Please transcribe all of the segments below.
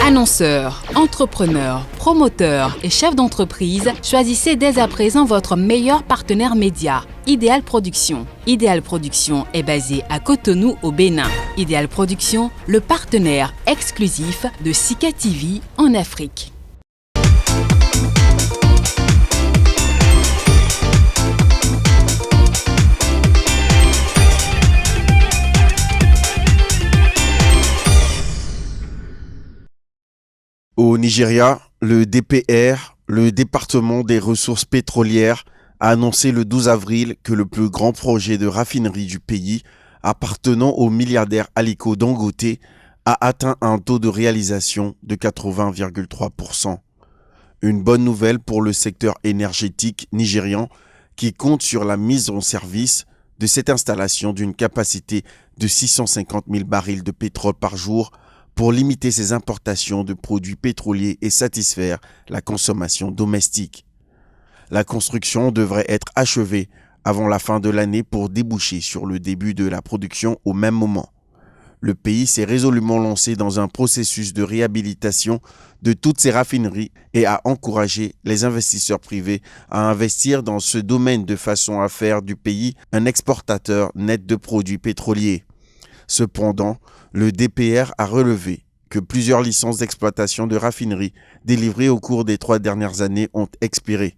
Annonceurs, entrepreneurs, promoteurs et chefs d'entreprise, choisissez dès à présent votre meilleur partenaire média, Ideal Production. Ideal Production est basé à Cotonou au Bénin. Ideal Production, le partenaire exclusif de Sika TV en Afrique. Au Nigeria, le DPR, le département des ressources pétrolières, a annoncé le 12 avril que le plus grand projet de raffinerie du pays, appartenant au milliardaire Aliko Dangote, a atteint un taux de réalisation de 80,3%. Une bonne nouvelle pour le secteur énergétique nigérian qui compte sur la mise en service de cette installation d'une capacité de 650 000 barils de pétrole par jour pour limiter ses importations de produits pétroliers et satisfaire la consommation domestique. La construction devrait être achevée avant la fin de l'année pour déboucher sur le début de la production au même moment. Le pays s'est résolument lancé dans un processus de réhabilitation de toutes ses raffineries et a encouragé les investisseurs privés à investir dans ce domaine de façon à faire du pays un exportateur net de produits pétroliers. Cependant, le DPR a relevé que plusieurs licences d'exploitation de raffineries délivrées au cours des 3 dernières années ont expiré.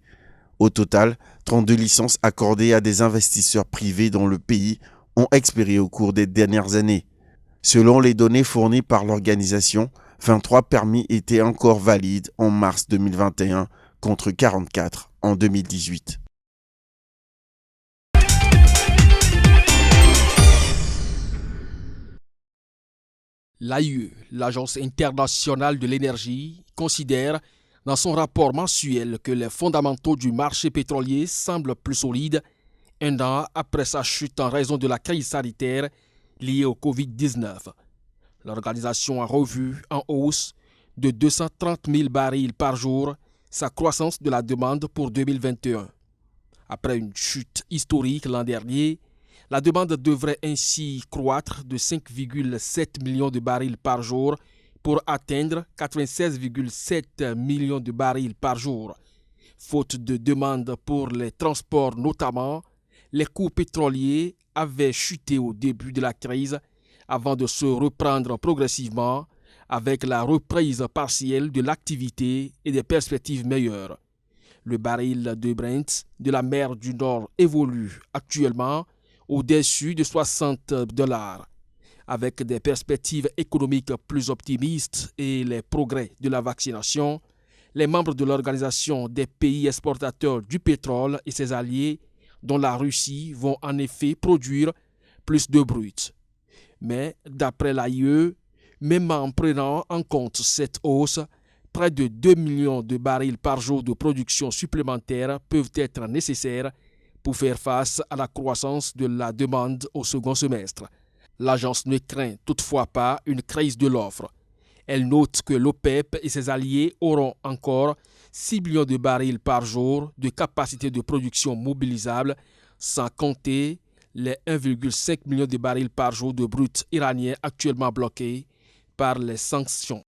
Au total, 32 licences accordées à des investisseurs privés dans le pays ont expiré au cours des dernières années. Selon les données fournies par l'organisation, 23 permis étaient encore valides en mars 2021 contre 44 en 2018. L'AIE, l'Agence internationale de l'énergie, considère dans son rapport mensuel que les fondamentaux du marché pétrolier semblent plus solides un an après sa chute en raison de la crise sanitaire liée au Covid-19. L'organisation a revu en hausse de 230 000 barils par jour sa croissance de la demande pour 2021. Après une chute historique l'an dernier, la demande devrait ainsi croître de 5,7 millions de barils par jour pour atteindre 96,7 millions de barils par jour. Faute de demande pour les transports notamment, les coûts pétroliers avaient chuté au début de la crise avant de se reprendre progressivement avec la reprise partielle de l'activité et des perspectives meilleures. Le baril de Brent de la mer du Nord évolue actuellement au-dessus de $60. Avec des perspectives économiques plus optimistes et les progrès de la vaccination, les membres de l'Organisation des pays exportateurs du pétrole et ses alliés, dont la Russie, vont en effet produire plus de brut. Mais d'après l'AIE, même en prenant en compte cette hausse, près de 2 millions de barils par jour de production supplémentaire peuvent être nécessaires pour faire face à la croissance de la demande au second semestre. L'agence ne craint toutefois pas une crise de l'offre. Elle note que l'OPEP et ses alliés auront encore 6 millions de barils par jour de capacité de production mobilisable, sans compter les 1,5 million de barils par jour de brut iranien actuellement bloqués par les sanctions.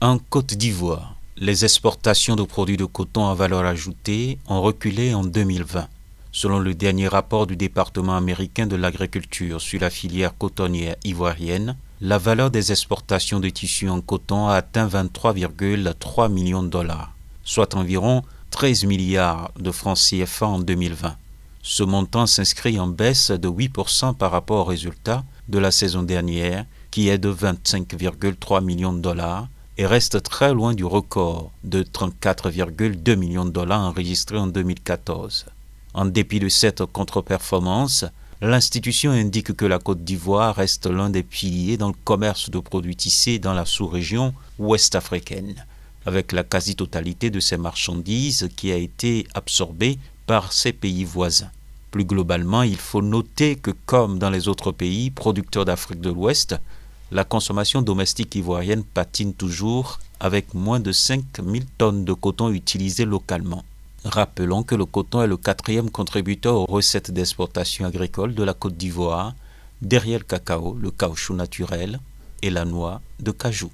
En Côte d'Ivoire, les exportations de produits de coton à valeur ajoutée ont reculé en 2020. Selon le dernier rapport du département américain de l'agriculture sur la filière cotonnière ivoirienne, la valeur des exportations de tissus en coton a atteint 23,3 millions de dollars, soit environ 13 milliards de francs CFA en 2020. Ce montant s'inscrit en baisse de 8% par rapport au résultat de la saison dernière, qui est de 25,3 millions de dollars, et reste très loin du record de 34,2 millions de dollars enregistré en 2014. En dépit de cette contre-performance, l'institution indique que la Côte d'Ivoire reste l'un des piliers dans le commerce de produits tissés dans la sous-région ouest africaine, avec la quasi-totalité de ses marchandises qui a été absorbée par ses pays voisins. Plus globalement, il faut noter que comme dans les autres pays producteurs d'Afrique de l'Ouest, la consommation domestique ivoirienne patine toujours avec moins de 5 000 tonnes de coton utilisées localement. Rappelons que le coton est le 4e contributeur aux recettes d'exportation agricole de la Côte d'Ivoire, derrière le cacao, le caoutchouc naturel et la noix de cajou.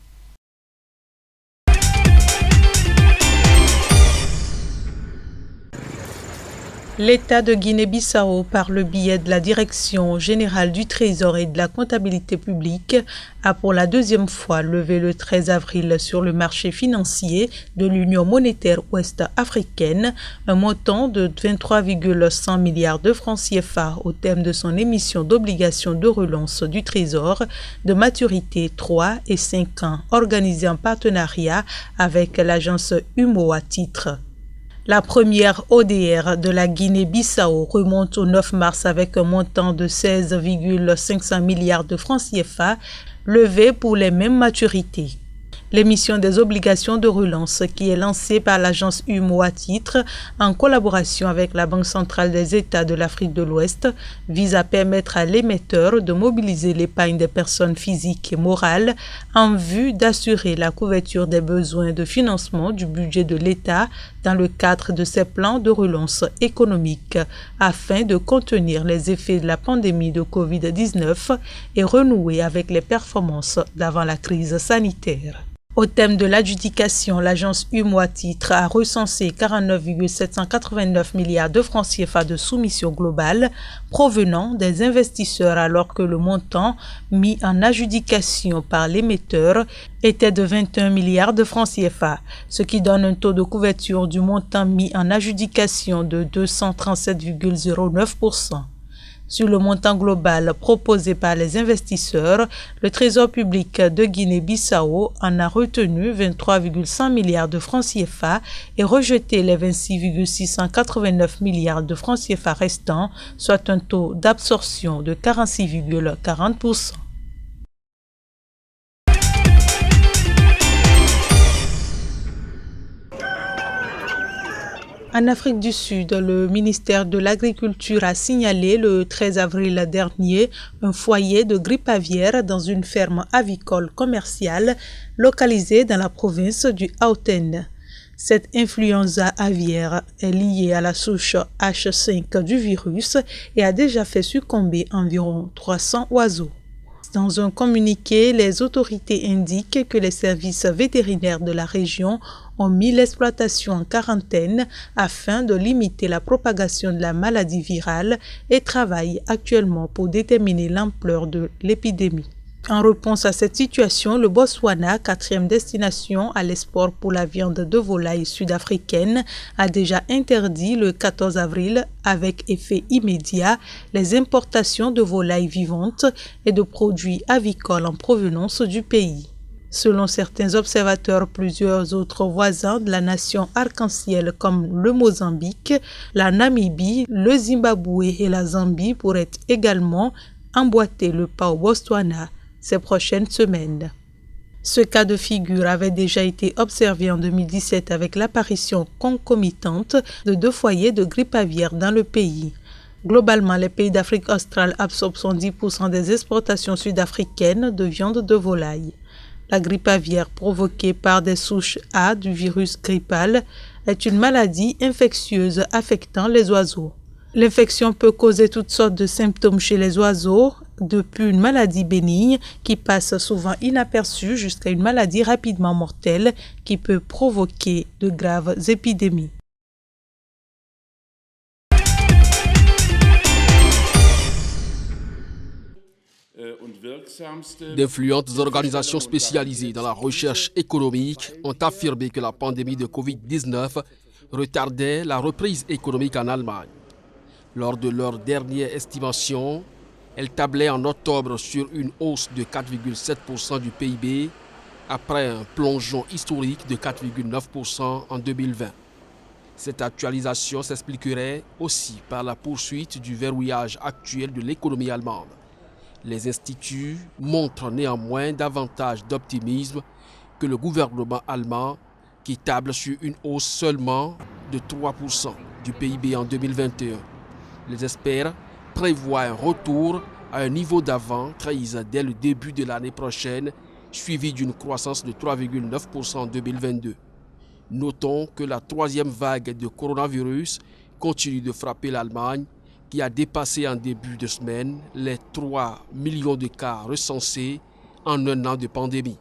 L'État de Guinée-Bissau, par le biais de la Direction générale du Trésor et de la comptabilité publique, a pour la 2e fois levé le 13 avril sur le marché financier de l'Union monétaire ouest-africaine un montant de 23,100 milliards de francs CFA au terme de son émission d'obligations de relance du Trésor de maturité 3 et 5 ans, organisée en partenariat avec l'agence UMO à titre. La première ODR de la Guinée-Bissau remonte au 9 mars avec un montant de 16,500 milliards de francs CFA levé pour les mêmes maturités. L'émission des obligations de relance qui est lancée par l'agence UMO à titre en collaboration avec la Banque centrale des États de l'Afrique de l'Ouest vise à permettre à l'émetteur de mobiliser l'épargne des personnes physiques et morales en vue d'assurer la couverture des besoins de financement du budget de l'État dans le cadre de ses plans de relance économique afin de contenir les effets de la pandémie de Covid-19 et renouer avec les performances d'avant la crise sanitaire. Au thème de l'adjudication, l'agence UMO à titre a recensé 49,789 milliards de francs CFA de soumission globale provenant des investisseurs alors que le montant mis en adjudication par l'émetteur était de 21 milliards de francs CFA, ce qui donne un taux de couverture du montant mis en adjudication de 237,09%. Sur le montant global proposé par les investisseurs, le Trésor public de Guinée-Bissau en a retenu 23,100 milliards de francs CFA et rejeté les 26,689 milliards de francs CFA restants, soit un taux d'absorption de 46,40%. En Afrique du Sud, le ministère de l'Agriculture a signalé le 13 avril dernier un foyer de grippe aviaire dans une ferme avicole commerciale localisée dans la province du Gauteng. Cette influenza aviaire est liée à la souche H5 du virus et a déjà fait succomber environ 300 oiseaux. Dans un communiqué, les autorités indiquent que les services vétérinaires de la région ont mis l'exploitation en quarantaine afin de limiter la propagation de la maladie virale et travaillent actuellement pour déterminer l'ampleur de l'épidémie. En réponse à cette situation, le Botswana, 4e destination à l'export pour la viande de volaille sud-africaine, a déjà interdit le 14 avril, avec effet immédiat, les importations de volailles vivantes et de produits avicoles en provenance du pays. Selon certains observateurs, plusieurs autres voisins de la nation arc-en-ciel comme le Mozambique, la Namibie, le Zimbabwe et la Zambie pourraient également emboîter le pas au Botswana ces prochaines semaines. Ce cas de figure avait déjà été observé en 2017 avec l'apparition concomitante de 2 foyers de grippe aviaire dans le pays. Globalement, les pays d'Afrique australe absorbent 70% des exportations sud-africaines de viande de volaille. La grippe aviaire provoquée par des souches A du virus grippal est une maladie infectieuse affectant les oiseaux. L'infection peut causer toutes sortes de symptômes chez les oiseaux, depuis une maladie bénigne qui passe souvent inaperçue jusqu'à une maladie rapidement mortelle qui peut provoquer de graves épidémies. D'influentes organisations spécialisées dans la recherche économique ont affirmé que la pandémie de Covid-19 retardait la reprise économique en Allemagne. Lors de leur dernière estimation, elle tablait en octobre sur une hausse de 4,7% du PIB après un plongeon historique de 4,9% en 2020. Cette actualisation s'expliquerait aussi par la poursuite du verrouillage actuel de l'économie allemande. Les instituts montrent néanmoins davantage d'optimisme que le gouvernement allemand qui table sur une hausse seulement de 3% du PIB en 2021. Les experts prévoient un retour à un niveau d'avant-crise dès le début de l'année prochaine, suivi d'une croissance de 3,9% en 2022. Notons que la troisième vague de coronavirus continue de frapper l'Allemagne, qui a dépassé en début de semaine les 3 millions de cas recensés en un an de pandémie.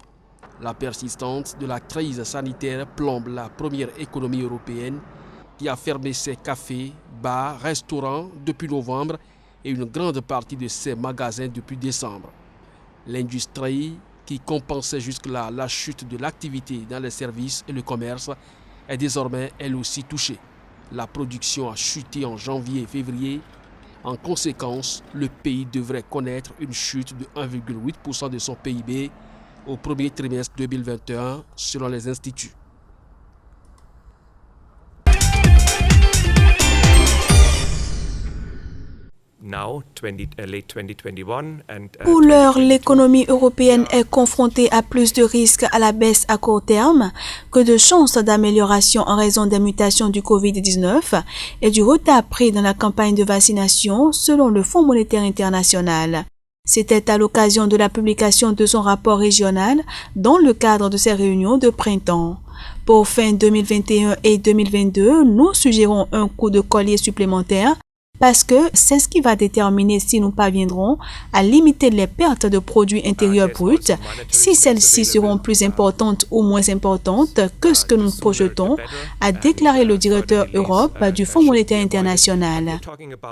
La persistance de la crise sanitaire plombe la première économie européenne qui a fermé ses cafés, bars, restaurants depuis novembre et une grande partie de ses magasins depuis décembre. L'industrie, qui compensait jusque-là la chute de l'activité dans les services et le commerce, est désormais elle aussi touchée. La production a chuté en janvier et février. En conséquence, le pays devrait connaître une chute de 1,8% de son PIB au premier trimestre 2021, selon les instituts. Pour l'heure, l'économie européenne est confrontée à plus de risques à la baisse à court terme que de chances d'amélioration en raison des mutations du Covid-19 et du retard pris dans la campagne de vaccination, selon le Fonds monétaire international. C'était à l'occasion de la publication de son rapport régional dans le cadre de ses réunions de printemps. Pour fin 2021 et 2022, nous suggérons un coup de collier supplémentaire parce que c'est ce qui va déterminer si nous parviendrons à limiter les pertes de produits intérieurs bruts, si celles-ci seront plus importantes ou moins importantes que ce que nous projetons, a déclaré le directeur Europe du Fonds monétaire international.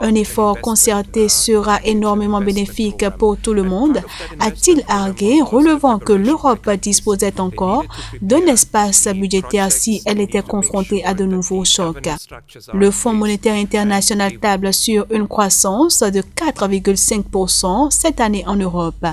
Un effort concerté sera énormément bénéfique pour tout le monde, a-t-il argué, relevant que l'Europe disposait encore d'un espace budgétaire si elle était confrontée à de nouveaux chocs. Le Fonds monétaire international table sur une croissance de 4,5% cette année en Europe.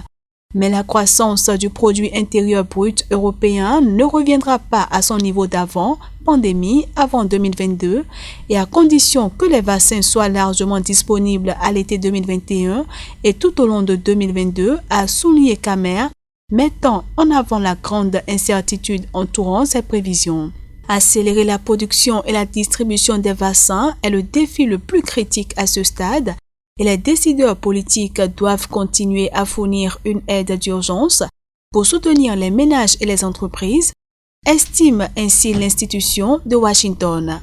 Mais la croissance du produit intérieur brut européen ne reviendra pas à son niveau d'avant pandémie avant 2022 et à condition que les vaccins soient largement disponibles à l'été 2021 et tout au long de 2022, a souligné Camer, mettant en avant la grande incertitude entourant ces prévisions. Accélérer la production et la distribution des vaccins est le défi le plus critique à ce stade et les décideurs politiques doivent continuer à fournir une aide d'urgence pour soutenir les ménages et les entreprises, estime ainsi l'institution de Washington.